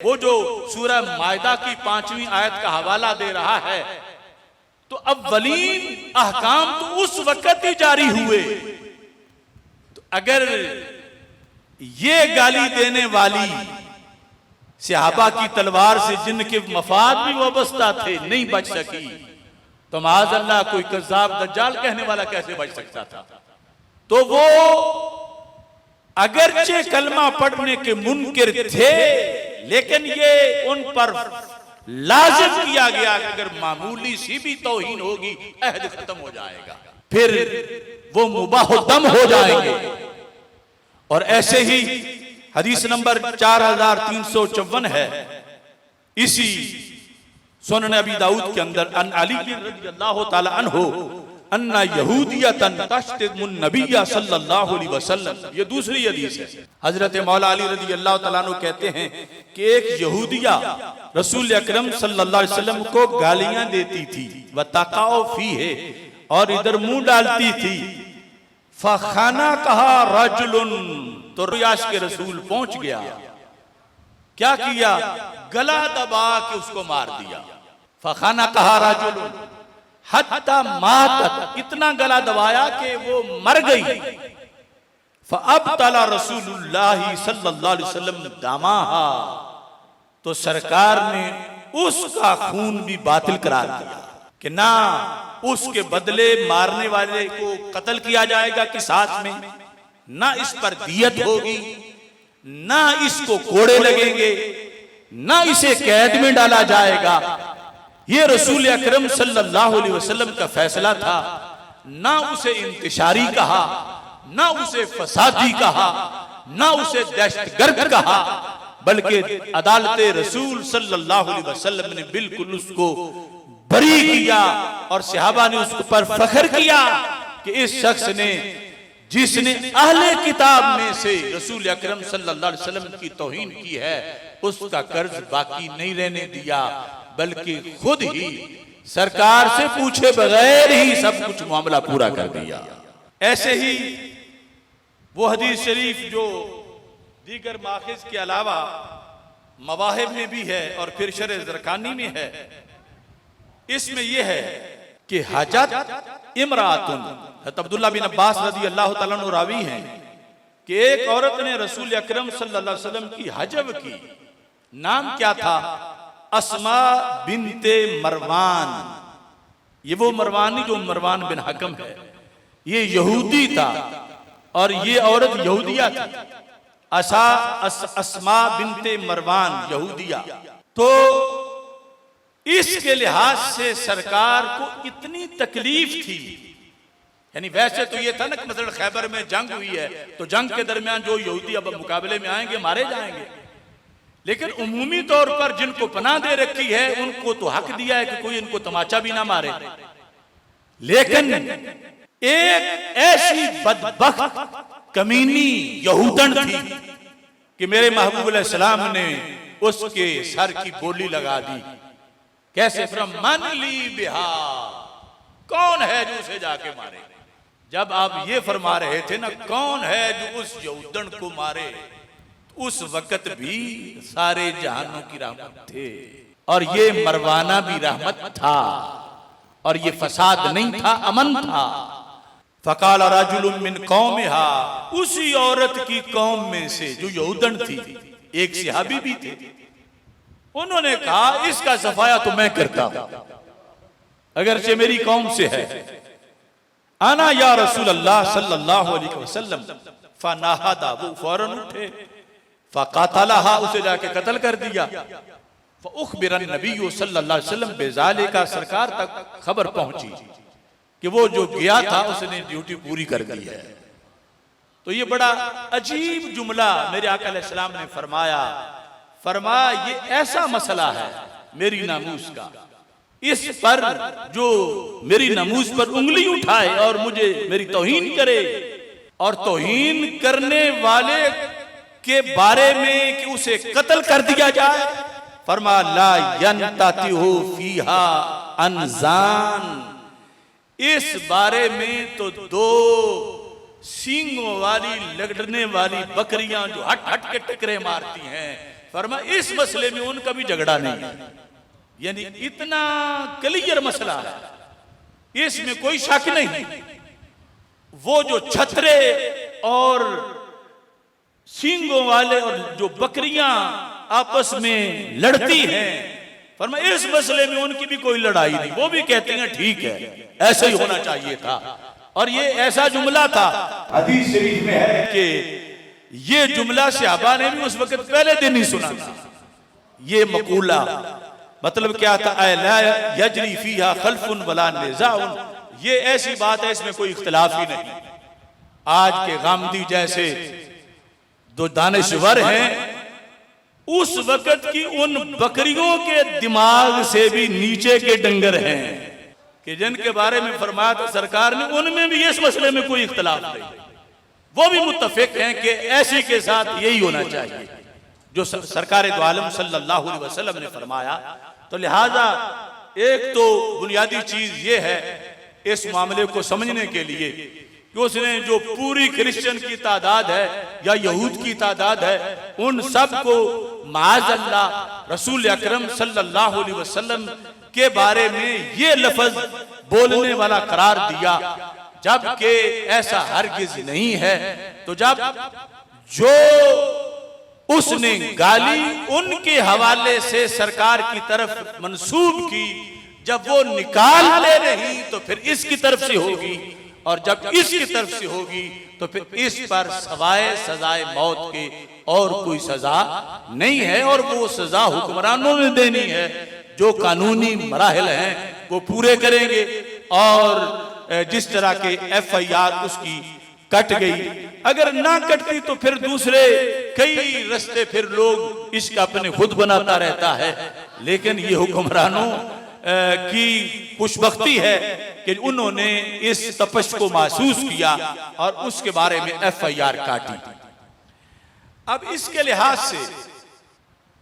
वो जो सूरह मायदा की 5वीं आयत का हवाला दे रहा है, तो अव्वलीन अहकाम तो उस वक्त ही जारी हुए। तो अगर ये गाली देने वाली सहाबा की तलवार से जिनके मफाद भी वाबस्ता थे नहीं बच सकी, तो माज़अल्लाह कोई कज़्ज़ाब दज्जाल कहने वाला कैसे बच सकता था? तो वो अगरचे कलमा पढ़ने के मुनकिर थे, लेकिन ये उन पर लाजिम किया गया कि अगर मामूली सी भी तौहीन होगी अहद खत्म हो जाएगा, फिर वो मुबाहुद्दम हो जाएंगे। और ऐसे ही हदीस नंबर 4354 है इसी सुनन अबी दाऊद के अंदर, अन अली रज़ियल्लाहु ताला अन्हु अन्ना यहूदियतन तश्तिमुन नबिय्य सल्लल्लाहु अलैहि वसल्लम। ये दूसरी हदीस है। हजरत मौला अली रज़ियल्लाहु ताला अन्हु कहते हैं कि एक यहूदिया रसूल अकरम सल्लल्लाहु अलैहि वसल्लम को गालियां देती थी, व तकाओ फीहे, और इधर मुंह डालती थी। फखाना कहा रजुलन, तो रियाश के रसूल पहुंच गया, क्या किया? गला दबा के उसको मार दिया। फखाना कहा रजुलन हत्ता मातत, इतना गला दबाया कि वो मर गई। फअब्तला रसूलुल्लाह सल्लल्लाहु अलैहि वसल्लम दामाहा, तो सरकार ने उसका खून भी बातिल करार दिया कि ना उसके बदले मारने वाले को कत्ल किया जाएगा किसास में, ना इस पर दियत होगी, ना इसको कोड़े लगेंगे, ना इसे कैद में डाला जाएगा। ये रसूल अकरम सल्लल्लाहु अलैहि वसल्लम का फैसला था। ना उसे इंतशारी कहा, ना उसे फसादी कहा, ना उसे दहशतगर्द कहा, बल्कि अदालत रसूल सल्लल्लाहु अलैहि वसल्लम ने बिल्कुल उसको बरी किया। और सहाबा ने उसके पर फख्र किया कि इस शख्स ने, जिसने अहले किताब में से रसूल अकरम सल्लल्लाहु अलैहि वसल्लम की तौहीन की है, उसका कर्ज बाकी नहीं रहने दिया, बल्कि खुद ही सरकार से पूछे बगैर ही सब कुछ मामला पूरा कर दिया। ऐसे ही वो हदीस शरीफ जो दीगर माखिज के अलावा मवाहिब में भी है और फिर शरह ज़रकानी में है, इसमें यह है कि हजत इमरातुन, अब्दुल्लाह बिन अब्बास रज़ियल्लाहु ताला अन्हु रावी हैं कि एक औरत ने रसूल अकरम सल्लल्लाहु अलैहि वसल्लम की हजब की। नाम क्या था? अस्मा बिनते मरवान। ये वो मरवानी जो मरवान बिन हकम है, ये यहूदी था और ये औरत यहूदिया थी। अस्मा बिनते मरवान यहूदिया। तो इसके लिहाज से सरकार को इतनी तकलीफ थी, यानी वैसे तो ये था ना कि मतलब खैबर में जंग हुई है, तो जंग के दरमियान जो यहूदी अब मुकाबले में आएंगे मारे जाएंगे, लेकिन उमूमी तौर पर जिनको पनाह दे रखी है उनको तो हक दिया है कि कोई इनको तमाचा भी ना मारे। लेकिन एक ऐसी बदबख्त कमीनी यहूदन थी कि मेरे महबूब अलैहिस्सलाम ने उसके सर की बोली लगा दी। कैसे? मन ली बिहा, कौन है जो उसे जाके मारे? जब आप ये फरमा रहे थे ना कौन है जो उस यहूदन को मारे, उस वक्त भी सारे जहानों की रहमत थे और ये मरवाना भी रहमत था और ये फसाद नहीं था, अमन था। फकाल रजुलुम मिन कौमिहा, उसी औरत की कौम में से जो यहूदन थी, एक सहाबी भी थे, उन्होंने कहा इसका सफाया तो मैं करता हूं अगरचे मेरी कौम से है। आना या रसूल अल्लाह सल्लल्लाहु अलैहि वसल्लम। फनाहदा, वो फौरन उठे, फकातलहा, उसे जाके कत्ल कर दिया। फउखबिरन नबी सल्लल्लाहु अलैहि वसल्लम बेज़ालिका, सरकार तक खबर पहुंची कि वो जो गया था उसने ड्यूटी पूरी कर दी है। तो ये बड़ा अजीब जुमला मेरे आका अलैहिस्सलाम ने फरमाया ये ऐसा मसला है मेरी नामूस का, इस पर जो मेरी नामूस पर उंगली उठाए और मुझे मेरी तौहीन करे, और तौहीन करने वाले के बारे में कि उसे कत्ल कर दिया जाए, फरमा ला यंततिहु फीहा अनजान, इस बारे में तो दो सींगों वाली लड़ने वाली बकरियां जो हट हट के टकरे मारती हैं, फरमा इस मसले में उनका भी झगड़ा नहीं है, यानी इतना क्लियर मसला है, इसमें कोई शक नहीं। वो जो छतरे और सींगों वाले और जो बकरियां आपस में लड़ती हैं, फरमा इस मसले में उनकी भी कोई लड़ाई नहीं, वो भी कहते हैं ठीक है, ऐसे ही होना चाहिए था। और ये ऐसा जुमला था, हदीस शरीफ में है कि ये जुमला सहाबा ने भी उस वक्त पहले दिन ही सुना था। ये मकूला मतलब क्या था, ला यजरी फीहा खल्फुन वला निज़ाउन, ये ऐसी बात है इसमें कोई इख्तिलाफ ही नहीं। आज के गामदी जैसे दो दानिशवर हैं, उस वक्त की उन बकरियों के दिमाग से भी नीचे के डंगर हैं कि जिनके बारे में फरमाया था सरकार ने, उनमें भी इस मसले में कोई इख्तिलाफ नहीं, वो भी मुत्तफिक हैं कि ऐसी के साथ यही होना चाहिए जो सरकार दो आलम सल्लल्लाहु अलैहि वसल्लम ने फरमाया। तो लिहाजा एक तो बुनियादी चीज ये है इस मामले को समझने के लिए कि उसने जो पूरी क्रिश्चियन की तादाद है या यहूद की तादाद है, उन सब को माअज़ल्लाह रसूल अकरम सल्लल्लाहु अलैहि वसल्लम के बारे में ये लफ्ज बोलने वाला करार दिया, जबकि ऐसा हरगिज नहीं है। तो जब जो उसने गाली उनके हवाले से सरकार की तरफ मंसूब की, जब वो निकाल ले रही तो फिर इसकी तरफ से होगी, और जब इसकी तरफ से होगी तो फिर इस पर सवाए सजाए मौत के और कोई सजा नहीं है। और वो सजा हुक्मरानों ने देनी है, जो कानूनी मराहिल हैं वो पूरे करेंगे। और जिस तरह के FIR उसकी कट गई, अगर ना कटती तो फिर दूसरे कई रास्ते फिर लोग इसका अपने खुद बनाता रहता है। लेकिन ये हुक्मरानों की खुशबख्ती है कि उन्होंने इस तपश को महसूस किया और उसके बारे में FIR काटी। अब इसके लिहाज से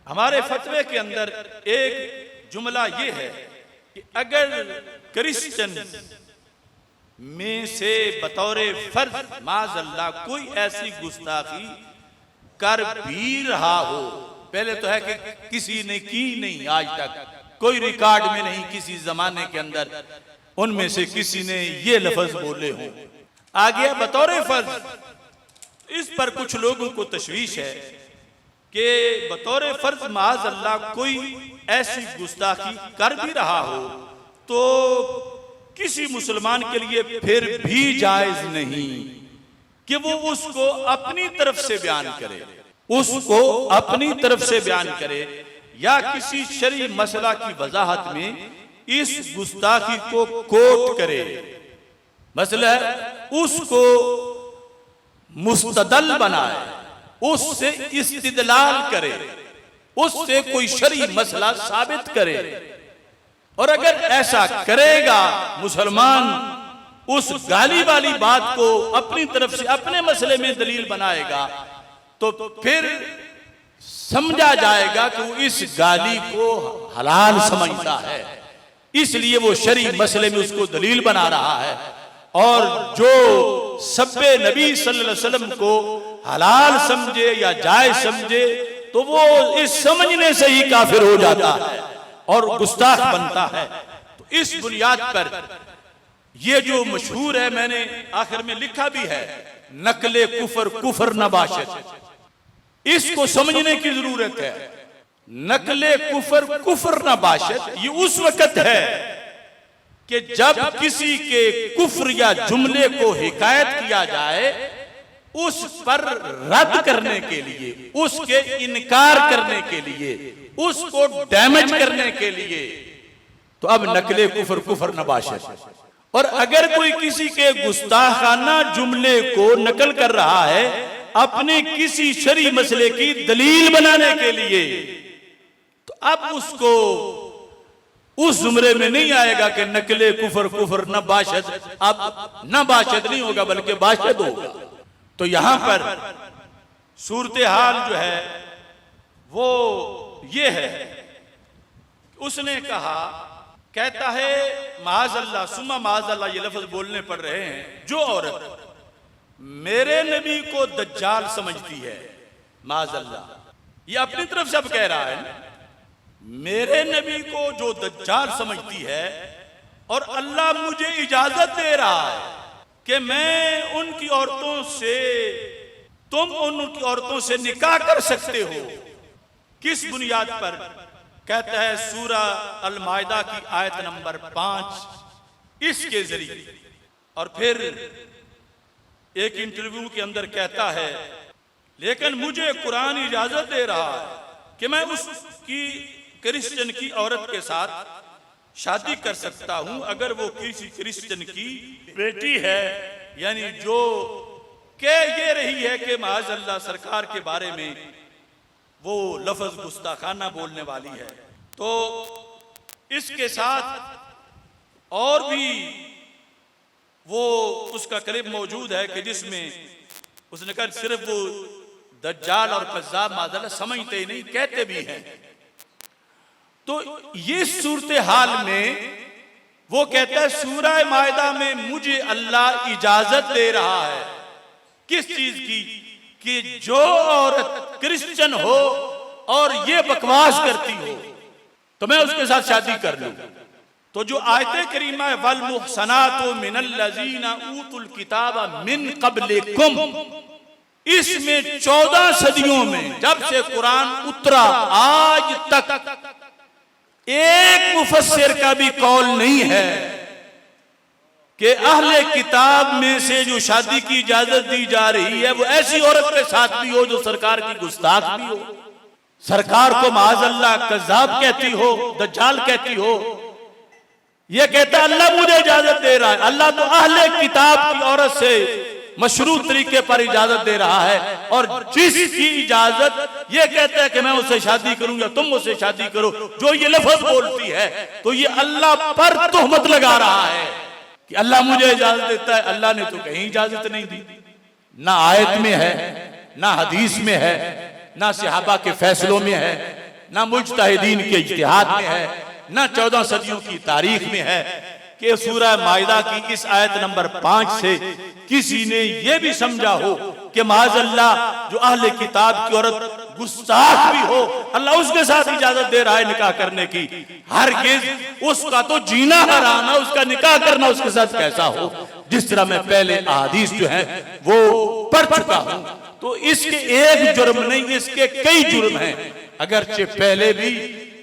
हमारे फतवे के अंदर एक जुमला ये है कि अगर क्रिश्चियन में से बतौर फर्ज माज़अल्लाह कोई ऐसी गुस्ताखी कर भी रहा हो, पहले तो है कि किसी ने की नहीं, आज तक कोई रिकॉर्ड में नहीं किसी जमाने के अंदर उनमें से किसी ने ये लफ्ज बोले हों, आ गया बतौर फर्ज। इस पर कुछ लोगों को तशवीश है कि बतौर फर्ज माज़अल्लाह कोई ऐसी गुस्ताखी कर भी रहा हो तो किसी मुसलमान के लिए फिर भी जायज नहीं कि वो उसको अपनी तरफ से बयान करे, उसको अपनी तरफ से बयान करे या किसी शरई मसला की वजाहत में इस गुस्ताखी को कोट करे। मसला है उसको मुस्तदल बनाए, उससे इस्तिदलाल करे, उससे कोई शरई मसला साबित करे। और अगर ऐसा करेगा मुसलमान, उस गाली वाली बात को अपनी तरफ से अपने मसले में दलील बनाएगा, तो फिर समझा जाएगा कि वो इस गाली को हलाल समझता है, इसलिए वो शरई मसले में उसको दलील बना रहा है। और जो सब्बे नबी सल्लल्लाहु अलैहि वसल्लम को हलाल समझे या जायज समझे, तो वो इस समझने से ही काफिर हो जाता है और गुस्ताख बनता है। तो इस बुनियाद पर ये जो मशहूर है, मैंने आखिर में लिखा भी है, नकले कुफर कुफर न बाशत, इसको समझने की जरूरत है। नकले कुफर कुफर न बाशत ये उस वक्त है कि जब किसी के कुफ्र या जुमले को हिकायत किया जाए, उस पर रद्द करने के लिए, उसके इनकार करने के लिए, उसको डैमेज करने के लिए, तो अब नकले कुफर कुफर न बाशत। और अगर कोई किसी के गुस्ताखाना जुमले को नकल कर रहा है अपने किसी शरई मसले की दलील बनाने के लिए, तो अब उसको उस जुमरे में नहीं आएगा कि नकले कुफर कुफर न बाशत। अब न बाशत नहीं होगा बल्कि बाशत होगा। तो यहां पर सूरत हाल जो है वो ये है, उसने कहा, कहता है माज़अल्लाह सुम्मा माज़अल्लाह, ये लफ्ज बोलने पड़ रहे हैं, जो औरत मेरे नबी को दज्जाल समझती है, माज़अल्लाह, ये अपनी तरफ से अब कह रहा है, मेरे नबी को जो दज्जाल समझती है और अल्लाह मुझे इजाजत दे रहा है कि मैं उनकी औरतों से, तुम उनकी औरतों से निकाह कर सकते हो। किस बुनियाद पर? कहता है सूरा अल माइदा की आयत नंबर 5 इसके जरिए। और फिर एक इंटरव्यू के अंदर कहता है, लेकिन मुझे कुरान इजाजत दे रहा है कि मैं उसकी क्रिश्चियन की औरत के साथ शादी कर सकता हूं अगर वो किसी क्रिश्चियन की बेटी है, यानी जो कह ये रही है कि माअज़ल्लाह सरकार के बारे में वो लफ्ज गुस्ताखाना बोलने वाली है। तो इसके साथ और भी वो उसका क्लिप मौजूद है कि जिसमें उसने कहा सिर्फ वो दज्जाल और कज़्ज़ाब माअज़ल्लाह समझते ही नहीं, कहते भी हैं। तो ये सूरत हाल में वो कहता है सूरह माइदा में मुझे अल्लाह इजाजत दे रहा है किस चीज की? कि जो औरत क्रिश्चियन हो और ये बकवास करती हो तो मैं उसके साथ शादी कर लूं। तो जो आयत करीमा है, वल मुहसनातु मिनल्लज़ीना ऊतुल किताबा मिन क़ब्लिकुम, इसमें 14 सदियों में जब से कुरान उतरा आज तक एक मुफस्सिर का भी कौल नहीं है कि अहले किताब में से जो शादी की इजाजत दी जा रही है वो ऐसी औरत के साथ भी हो जो सरकार की गुस्ताख भी हो, सरकार को माअज़ल्लाह कज़्ज़ाब कहती हो, दज्जाल कहती हो। ये कहता अल्लाह मुझे इजाजत दे रहा है। अल्लाह तो अहले किताब की औरत से मशरू तरीके पर इजाजत दे रहा है, और जिसकी इजाजत ये कहता है कि मैं उससे शादी करूंगा, तुम उससे शादी करो, जो ये लफ्ज बोलती है तो ये अल्लाह पर तोहमत लगा रहा है कि अल्लाह मुझे इजाजत देता है। अल्लाह ने तो कहीं इजाजत नहीं दी, ना आयत में है, ना हदीस में है, ना सहाबा के फैसलों में है, ना मुज्तहिदीन के इज्तिहाद में है, ना 14 सदियों की तारीख में है कि सूरह माइदा की इस आयत नंबर 5 से किसी ने यह भी समझा हो कि माअज़ल्लाह जो अहले किताब की औरत गुस्ताख भी हो अल्लाह उसके साथ इजाजत दे रहा है निकाह करने की। हरगिज़ उसका तो जीना हराम है, उसका निकाह करना उसके साथ कैसा हो। जिस तरह मैं पहले अहादीस जो है वो पढ़ चुका हूं। तो इसके एक जुर्म नहीं, इसके कई जुर्म हैं, अगरचे पहले भी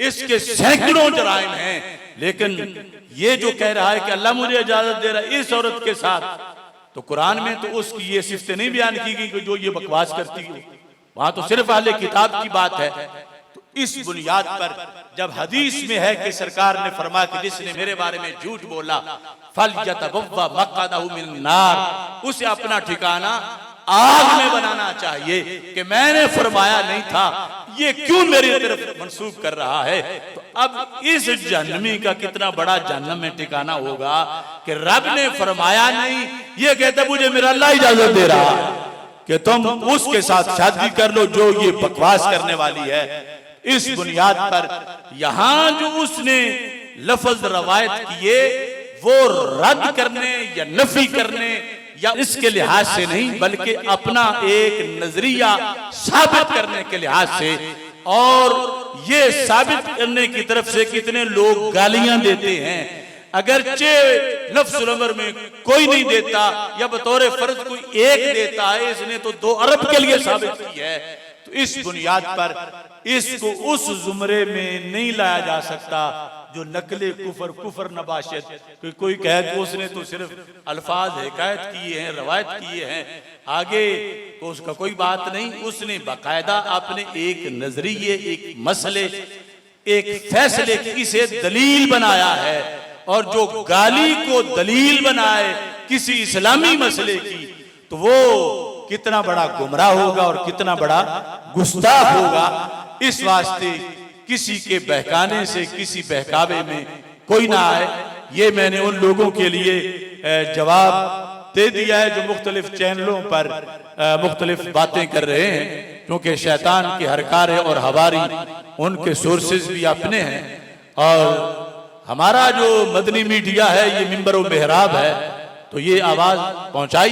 इसके सैकड़ों जराइम हैं, लेकिन ये जो कह रहा है कि अल्लाह मुझे इजाजत दे रहा है इस औरत के साथ, तो कुरान में तो उसकी ये सिफ़तें नहीं बयान की गई कि जो ये बकवास करती है, वहां तो सिर्फ अहले किताब की बात है। तो इस बुनियाद पर जब हदीस में है कि सरकार ने फरमाया कि जिसने मेरे बारे में झूठ बोला फलयतबव्वा मक़अदहु मिन नार, उसे अपना ठिकाना आग में बनाना चाहिए कि मैंने फरमाया नहीं था, ये क्यों मेरी तरफ मंसूब कर रहा है। तो अब इस जहन्नमी का कितना बड़ा जहन्नम में ठिकाना होगा कि रब ने फरमाया नहीं, ये कहता मुझे मेरा अल्लाह इजाजत दे रहा है कि तुम उसके साथ शादी कर लो जो ये बकवास करने वाली है। इस बुनियाद पर यहां जो उसने लफ्ज रवायत किए वो रद्द करने या नफी करने या इसके लिहाज से नहीं, बल्कि अपना एक नजरिया साबित करने के लिहाज से, और ये साबित करने की तरफ से कितने लोग गालियां देते हैं। अगरचे नफ्सुल अमर में कोई नहीं देता या बतौर फर्ज कोई एक देता है, इसने तो 2 अरब के लिए साबित की है। तो इस बुनियाद पर इसको उस जुमरे में नहीं लाया जा सकता जो नकले कुफर नबाशत, कोई कहे तो उसने तो सिर्फ अल्फाज हिकायत किए हैं, रवायत किए हैं, आगे तो उसका कोई बात नहीं। उसने बाकायदा अपने एक नजरिए, एक मसले, एक फैसले की इसे दलील बनाया है, और जो गाली को दलील बनाए किसी इस्लामी मसले की तो वो कितना बड़ा गुमराह होगा और कितना बड़ा गुस्ताख होगा। इस वास्ते किसी के बहकाने से, किसी बहकावे में कोई ना आए, ये मैंने उन लोगों के लिए जवाब दे दिया है जो मुख्तलिफ चैनलों पर मुख्तलिफ बातें कर रहे हैं, क्योंकि शैतान की हरकार है और हवारी उनके सोर्सेज भी अपने हैं, और हमारा जो मदनी मीडिया है ये मिंबर व मेहराब है, तो ये आवाज पहुंचाई